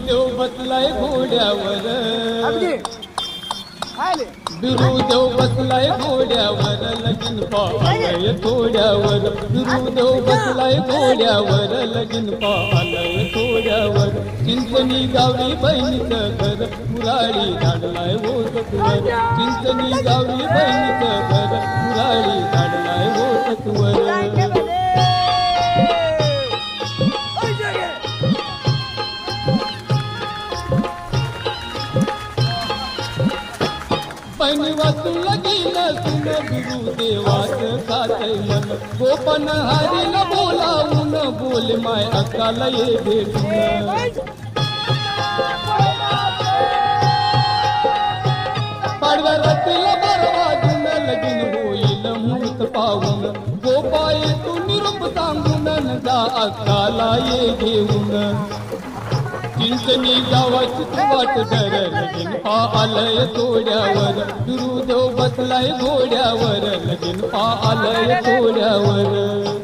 बिरुदेव बसलाय घोड्यावर बिरुदेव बसलाय घोड्यावर लगीन पाहलय थोड्यावर बिरुदेव बसलाय घोड्यावर लगीन पाहलय थोड्यावर चिंचणी गावडी बहिणीचं घर कुराळी धाडलाय हो सत्वर चिंचणी गावडी बहिणीचं घर कुराळी धाडलाय हो सत्वर बहिणी वाचू लगीन सुन बिरुदेवाचं खातय मन गोपन हरीला बोलावून बोल माय अक्काला ये भेटून पाडव्या रात्रीला बरवाजून लगीन होईल मुहूर्त पाहून गोपाये तू निरूप सांगून जा अक्काला ये घेऊन चिंचणी गावाची तू वाट धर लगीन पाहलय थोड्यावर बिरुदेव बसलाय घोड्यावर लगीन पाहलय थोड्यावर